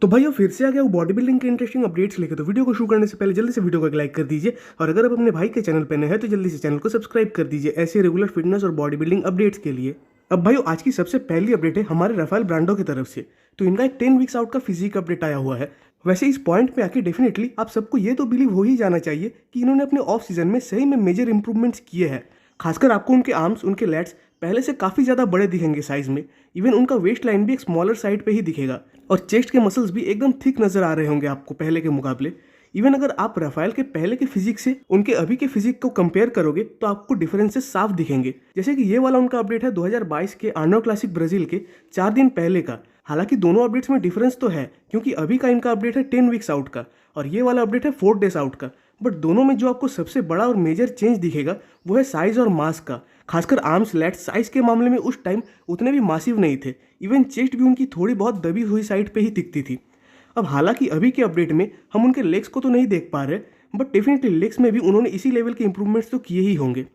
तो भाई फिर से आ गया वो बॉडी बिल्डिंग के इंटरेस्टिंग अपडेट्स लेके। तो वीडियो को शुरू करने से पहले जल्दी से वीडियो को एक लाइक कर दीजिए, और अगर आप अपने भाई के चैनल पर नए हैं तो जल्दी से चैनल को सब्सक्राइब कर दीजिए ऐसे रेगुलर फिटनेस और बॉडी बिल्डिंग अपडेट्स के लिए। अब भाई आज की सबसे पहली अपडेट है हमारे राफेल ब्रांडो की तरफ से। तो इनका एक 10 वीक्स आउट का फिजिक अपडेट आया हुआ है। वैसे इस पॉइंट पे आके डेफिनेटली आप सबको ये तो बिलीव हो ही जाना चाहिए कि इन्होंने अपने ऑफ सीजन में सही में मेजर इंप्रूवमेंट्स किए हैं। खासकर आपको उनके आर्म्स, उनके लेट्स पहले से काफ़ी ज़्यादा बड़े दिखेंगे साइज में। इवन उनका वेस्ट लाइन भी एक स्मॉलर साइड पे ही दिखेगा, और चेस्ट के मसल्स भी एकदम थिक नज़र आ रहे होंगे आपको पहले के मुकाबले। इवन अगर आप राफेल के पहले के फिजिक से उनके अभी के फिजिक को कंपेयर करोगे तो आपको डिफरेंसेस साफ दिखेंगे। जैसे कि ये वाला उनका अपडेट है 2022 के आर्नोल्ड क्लासिक ब्राजील के 4 दिन पहले का। हालांकि दोनों अपडेट्स में डिफरेंस तो है, क्योंकि अभी का इनका अपडेट है 10 वीक्स आउट का और ये वाला अपडेट है 4 डेज आउट का। बट दोनों में जो आपको सबसे बड़ा और मेजर चेंज दिखेगा वो है साइज और मास का। खासकर आर्म्स, लेट्स साइज के मामले में उस टाइम उतने भी मासिव नहीं थे। इवन चेस्ट भी उनकी थोड़ी बहुत दबी हुई साइड पे ही दिखती थी। अब हालांकि अभी के अपडेट में हम उनके लेग्स को तो नहीं देख पा रहे, बट डेफिनेटली लेग्स में भी उन्होंने इसी लेवल के इंप्रूवमेंट्स तो किए ही होंगे।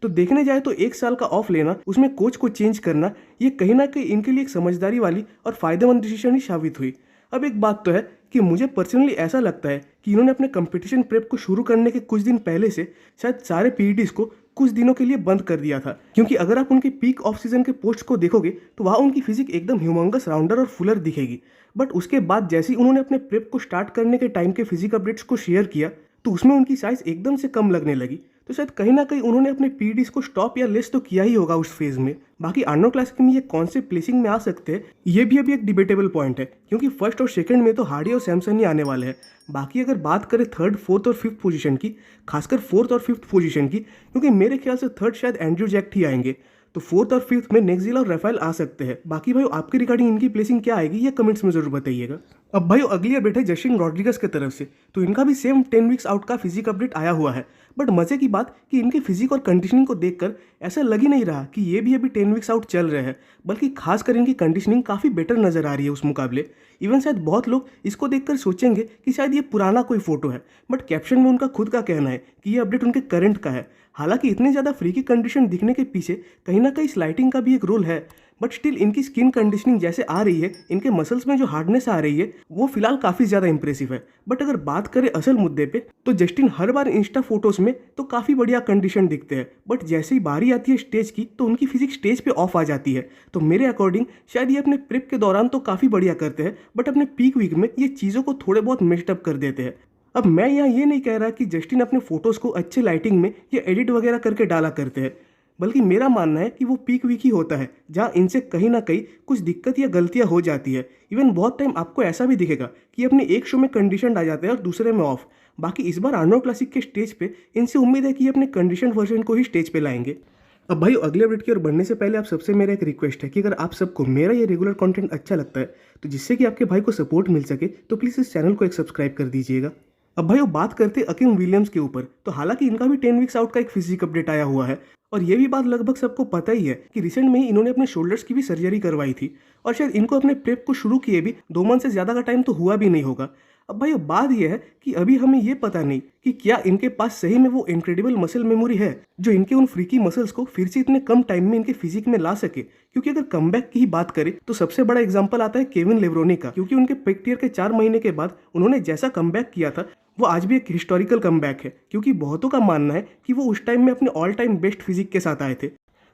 तो देखने जाए तो 1 साल का ऑफ लेना, उसमें कोच को चेंज करना, ये कहीं ना कहीं इनके लिए एक समझदारी वाली और फायदेमंद डिसीजन ही साबित हुई। अब एक बात तो है कि मुझे पर्सनली ऐसा लगता है कि इन्होंने अपने कंपटीशन प्रेप को शुरू करने के कुछ दिन पहले से शायद सारे पीईटीज को कुछ दिनों के लिए बंद कर दिया था। क्योंकि अगर आप उनके पीक ऑफ सीजन के पोस्ट को देखोगे तो वहाँ उनकी फिजिक एकदम ह्यूमंगस, राउंडर और फुलर दिखेगी। बट उसके बाद जैसे ही उन्होंने अपने प्रेप को स्टार्ट करने के टाइम के फिजिक अपडेट्स को शेयर किया तो उसमें उनकी साइज एकदम से कम लगने लगी। तो शायद कहीं ना कहीं उन्होंने अपने पीडीज को स्टॉप या लेस तो किया ही होगा उस फेज में। बाकी आर्नोल्ड क्लासिक में ये कौन से प्लेसिंग में आ सकते हैं ये भी अभी एक डिबेटेबल पॉइंट है, क्योंकि फर्स्ट और सेकंड में तो हार्डी और सैमसन ही आने वाले हैं। बाकी अगर बात करें थर्ड, फोर्थ और फिफ्थ पोजीशन की, खासकर फोर्थ और फिफ्थ पोजीशन की, क्योंकि मेरे ख्याल से थर्ड शायद एंड्रयू जैक्ट ही आएंगे, तो फोर्थ और फिफ्थ में नेक्सजिल और राफेल आ सकते हैं। बाकी भाई आपके रिगार्डिंग इनकी प्लेसिंग क्या आएगी ये कमेंट्स में जरूर बताइएगा। अब भाई अगली अपडेट है जस्टिन रॉड्रिगस की तरफ से। तो इनका भी सेम 10 वीक्स आउट का फिजिक अपडेट आया हुआ है। बट मजे की बात कि इनके फिजिक और कंडीशनिंग को देखकर ऐसा लग ही नहीं रहा कि ये भी अभी 10 वीक्स आउट चल रहे हैं, बल्कि खासकर इनकी कंडीशनिंग काफ़ी बेटर नजर आ रही है उस मुकाबले। इवन शायद बहुत लोग इसको देखकर सोचेंगे कि शायद ये पुराना कोई फोटो है, बट कैप्शन में उनका खुद का कहना है कि ये अपडेट उनके करंट का है। हालांकि इतने ज़्यादा फ्री की कंडीशन दिखने के पीछे कहीं ना कहीं स्लाइटिंग का भी एक रोल है, बट स्टिल इनकी स्किन कंडीशनिंग जैसे आ रही है, इनके मसल्स में जो हार्डनेस आ रही है वो फिलहाल काफ़ी ज़्यादा इंप्रेसिव है। बट अगर बात करें असल मुद्दे पे तो जस्टिन हर बार इंस्टा फोटोज़ में तो काफ़ी बढ़िया कंडीशन दिखते हैं, बट जैसे ही बारी आती है स्टेज की तो उनकी फिजिक स्टेज पे ऑफ आ जाती है। तो मेरे अकॉर्डिंग शायद ये अपने प्रेप के दौरान तो काफ़ी बढ़िया करते हैं, बट अपने पीक वीक में ये चीज़ों को थोड़े बहुत मेस्टअप कर देते हैं। अब मैं यहाँ ये नहीं कह रहा कि जस्टिन अपने फोटोज़ को अच्छे लाइटिंग में या एडिट वगैरह करके डाला करते हैं, बल्कि मेरा मानना है कि वो पीक वीक ही होता है जहाँ इनसे कहीं ना कहीं कुछ दिक्कत या गलतियाँ हो जाती है। इवन बहुत टाइम आपको ऐसा भी दिखेगा कि अपने एक शो में कंडीशन आ जाते हैं और दूसरे में ऑफ। बाकी इस बार आर्नोल्ड क्लासिक के स्टेज पे इनसे उम्मीद है कि ये अपने कंडीशन वर्जन को ही स्टेज पे लाएंगे। अब भाई अगले अपडेट की ओर बढ़ने से पहले आप सबसे मेरा एक रिक्वेस्ट है कि अगर आप सबको मेरा ये रेगुलर कंटेंट अच्छा लगता है तो जिससे कि आपके भाई को सपोर्ट मिल सके तो प्लीज़ इस चैनल को एक सब्सक्राइब कर दीजिएगा। अब भाई वो बात करते हैं अकिम विलियम्स के ऊपर। तो हालांकि इनका भी 10 वीक्स आउट का एक फिजिक अपडेट आया हुआ है, और ये भी बात लगभग सबको पता ही है कि रिसेंट में ही इन्होंने अपने शोल्डर्स की भी सर्जरी करवाई थी, और शायद इनको अपने प्रेप को शुरू किए भी 2 मंथ से ज़्यादा का टाइम तो हुआ भी नहीं होगा। अब भाई बात यह है कि अभी हमें ये पता नहीं कि क्या इनके पास सही में वो इनक्रेडिबल मसल मेमोरी है जो इनके उन फ्रीकी मसल्स को फिर से इतने कम टाइम में इनके फिजिक में ला सके। क्योंकि अगर कमबैक की ही बात करें तो सबसे बड़ा एग्जांपल आता है केविन लेब्रोनी का, क्योंकि उनके पेक्टियर के 4 महीने के बाद उन्होंने जैसा कमबैक किया था वो आज भी एक हिस्टोरिकल कमबैक है। क्योंकि बहुतों का मानना है कि वो उस टाइम में अपने ऑल टाइम बेस्ट फिजिक के साथ आए थे।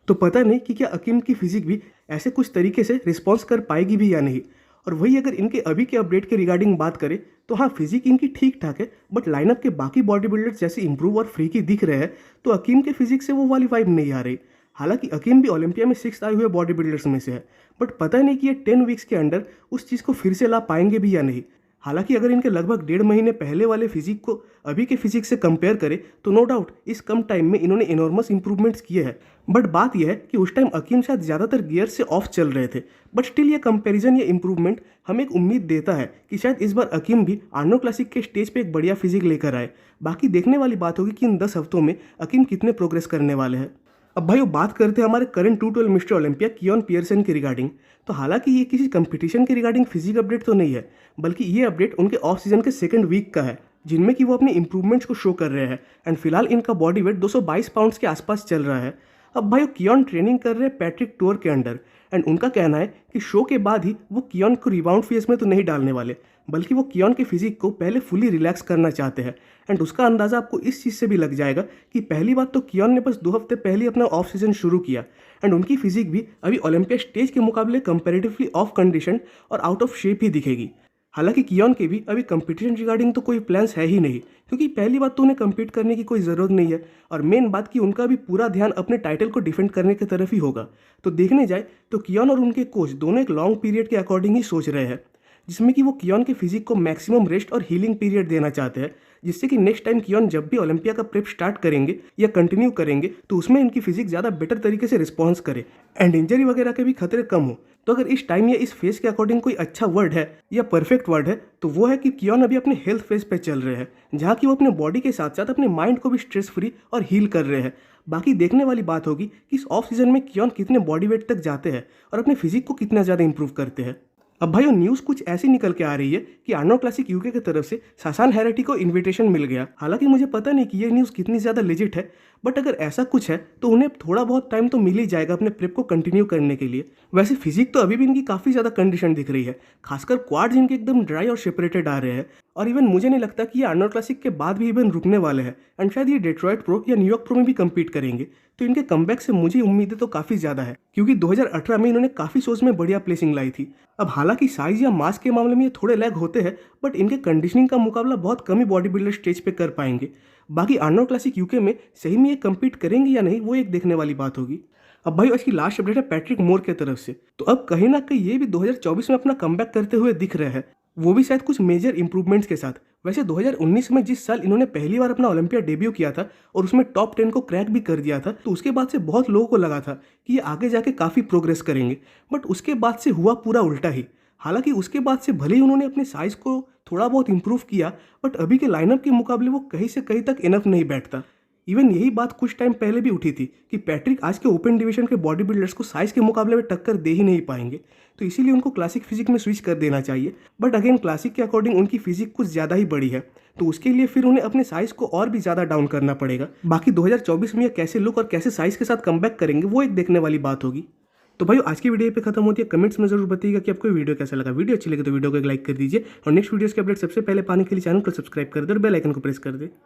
तो पता नहीं कि क्या अकीम की फिजिक भी ऐसे कुछ तरीके से रिस्पॉन्स कर पाएगी भी या नहीं। और वही अगर इनके अभी के अपडेट के रिगार्डिंग बात करें तो हाँ, फिजिक इनकी ठीक ठाक है, बट लाइनअप के बाकी बॉडी बिल्डर्स जैसे इंप्रूव और फ्रीकी दिख रहे हैं तो अकीम के फिजिक से वो वाली वाइब नहीं आ रही। हालांकि अकीम भी ओलंपिया में 6th आए हुए बॉडी बिल्डर्स में से है, बट पता नहीं कि ये 10 वीक्स के अंडर उस चीज़ को फिर से ला पाएंगे भी या नहीं। हालांकि अगर इनके लगभग 1.5 महीने पहले वाले फिजिक को अभी के फिजिक से कंपेयर करें तो नो डाउट इस कम टाइम में इन्होंने इनॉर्मस इंप्रूवमेंट्स किए हैं। बट बात यह है कि उस टाइम अकीम शायद ज़्यादातर गियर से ऑफ चल रहे थे, बट स्टिल ये कंपैरिजन या इंप्रूवमेंट हमें एक उम्मीद देता है कि शायद इस बार अकीम भी आर्नोल्ड क्लासिक के स्टेज पे एक बढ़िया फिजिक लेकर आए। बाकी देखने वाली बात होगी कि इन 10 हफ्तों में अकीम कितने प्रोग्रेस करने वाले हैं। अब भाई वो बात करते हैं हमारे करंट 212 मिस्टर ओलंपिया कियोन पियर्सन की रिगार्डिंग। तो हालांकि ये किसी कंपटीशन के रिगार्डिंग फिजिक अपडेट तो नहीं है, बल्कि ये अपडेट उनके ऑफ सीजन के 2nd वीक का है, जिनमें कि वो अपने इंप्रूवमेंट्स को शो कर रहे हैं। एंड फिलहाल इनका बॉडी वेट 222 पाउंड्स के आसपास चल रहा है। अब भाई वो कियोन ट्रेनिंग कर रहे हैं पैट्रिक टूर के अंडर, एंड उनका कहना है कि शो के बाद ही वो कियोन को रिबाउंड फेज में तो नहीं डालने वाले, बल्कि वो कियोन के फिजिक को पहले फुली रिलैक्स करना चाहते हैं। एंड उसका अंदाज़ा आपको इस चीज़ से भी लग जाएगा कि पहली बात तो कियोन ने बस 2 हफ्ते पहले अपना ऑफ सीजन शुरू किया एंड उनकी फिजिक भी अभी ओलंपिया स्टेज के मुकाबले कंपैरेटिवली ऑफ कंडीशन और आउट ऑफ शेप ही दिखेगी। हालांकि कियोन के भी अभी कंपटीशन रिगार्डिंग तो कोई प्लान्स है ही नहीं, क्योंकि पहली बात तो उन्हें कम्पीट करने की कोई ज़रूरत नहीं है और मेन बात कि उनका भी पूरा ध्यान अपने टाइटल को डिफेंड करने की तरफ ही होगा। तो देखने जाए तो कियोन और उनके कोच दोनों एक लॉन्ग पीरियड के अकॉर्डिंग ही सोच रहे हैं, जिसमें कि वो कियोन के फिजिक को मैक्सिमम रेस्ट और हीलिंग पीरियड देना चाहते हैं, जिससे कि नेक्स्ट टाइम कियोन जब भी ओलंपिया का प्रेप स्टार्ट करेंगे या कंटिन्यू करेंगे तो उसमें इनकी फिजिक ज़्यादा बेटर तरीके से रिस्पॉन्स करे एंड इंजरी वगैरह के भी खतरे कम हो। तो अगर इस टाइम या इस फेज के अकॉर्डिंग कोई अच्छा वर्ड है या परफेक्ट वर्ड है तो वो है कि कियोन अभी अपने हेल्थ फेज पे चल रहे हैं, जहाँ कि वो अपने बॉडी के साथ साथ अपने माइंड को भी स्ट्रेस फ्री और हील कर रहे हैं। बाकी देखने वाली बात होगी कि इस ऑफ सीजन में कियोन कितने बॉडी वेट तक जाते हैं और अपने फिजिक को कितना ज़्यादा इंप्रूव करते हैं। अब भाई न्यूज़ कुछ ऐसी निकल के आ रही है कि आर्नोल्ड क्लासिक यूके की तरफ से सासान हैरेटी को इनविटेशन मिल गया। हालांकि मुझे पता नहीं कि ये न्यूज़ कितनी ज़्यादा लेजिट है, बट अगर ऐसा कुछ है तो उन्हें थोड़ा बहुत टाइम तो मिल ही जाएगा अपने प्रेप को कंटिन्यू करने के लिए। वैसे फिजिक तो अभी भी इनकी काफ़ी ज़्यादा कंडीशन दिख रही है, खासकर क्वाड्स इनके एकदम ड्राई और सेपरेटेड आ रहे हैं और इवन मुझे नहीं लगता कि ये आर्नोल्ड क्लासिक के बाद भी इवन रुकने वाले हैं एंड शायद ये डेट्रॉयट प्रो या न्यूयॉर्क प्रो में भी कम्पीट करेंगे। तो इनके कमबैक से मुझे उम्मीदें तो काफ़ी ज़्यादा है, क्योंकि 2018 में इन्होंने काफ़ी शोज में बढ़िया प्लेसिंग लाई थी। अब हालांकि साइज या मास के मामले में ये थोड़े लैग होते हैं, बट इनके कंडीशनिंग का मुकाबला बहुत कम ही बॉडी बिल्डर स्टेज पे कर पाएंगे। बाकी आर्नोल्ड क्लासिक यूके में सही में ये कम्पीट करेंगे या नहीं वो एक देखने वाली बात होगी। अब भाई आज की लास्ट अपडेट है पैट्रिक मोर की तरफ से। तो अब कहीं ना कहीं ये भी 2024 में अपना कमबैक करते हुए दिख रहे हैं, वो भी शायद कुछ मेजर इंप्रूवमेंट्स के साथ। वैसे 2019 में जिस साल इन्होंने पहली बार अपना ओलंपिया डेब्यू किया था और उसमें टॉप 10 को क्रैक भी कर दिया था, तो उसके बाद से बहुत लोगों को लगा था कि ये आगे जाके काफ़ी प्रोग्रेस करेंगे, बट उसके बाद से हुआ पूरा उल्टा ही। हालांकि उसके बाद से भले ही उन्होंने अपने साइज को थोड़ा बहुत इंप्रूव किया, बट अभी के लाइनअप के मुकाबले वो कहीं से कहीं तक इनफ नहीं बैठता। इवन यही बात कुछ टाइम पहले भी उठी थी कि पैट्रिक आज के ओपन डिवीजन के बॉडी बिल्डर्स को साइज के मुकाबले में टक्कर दे ही नहीं पाएंगे, तो इसीलिए उनको क्लासिक फिजिक में स्विच कर देना चाहिए। बट अगेन क्लासिक के अकॉर्डिंग उनकी फिजिक कुछ ज़्यादा ही बड़ी है, तो उसके लिए फिर उन्हें अपने साइज को और भी ज़्यादा डाउन करना पड़ेगा। बाकी 2024 में ये कैसे लुक और कैसे साइज के साथ कमबैक करेंगे वो एक देखने वाली बात होगी। तो भाई आज की वीडियो पे खत्म होती है। कमेंट्स में जरूर बताइएगा कि आपको वीडियो कैसा लगा। वीडियो अच्छी लगे तो वीडियो को एक लाइक कर दीजिए और नेक्स्ट वीडियोस के अपडेट सबसे पहले पाने के लिए चैनल को सब्सक्राइब कर दे और बेल आइकन को प्रेस कर दे।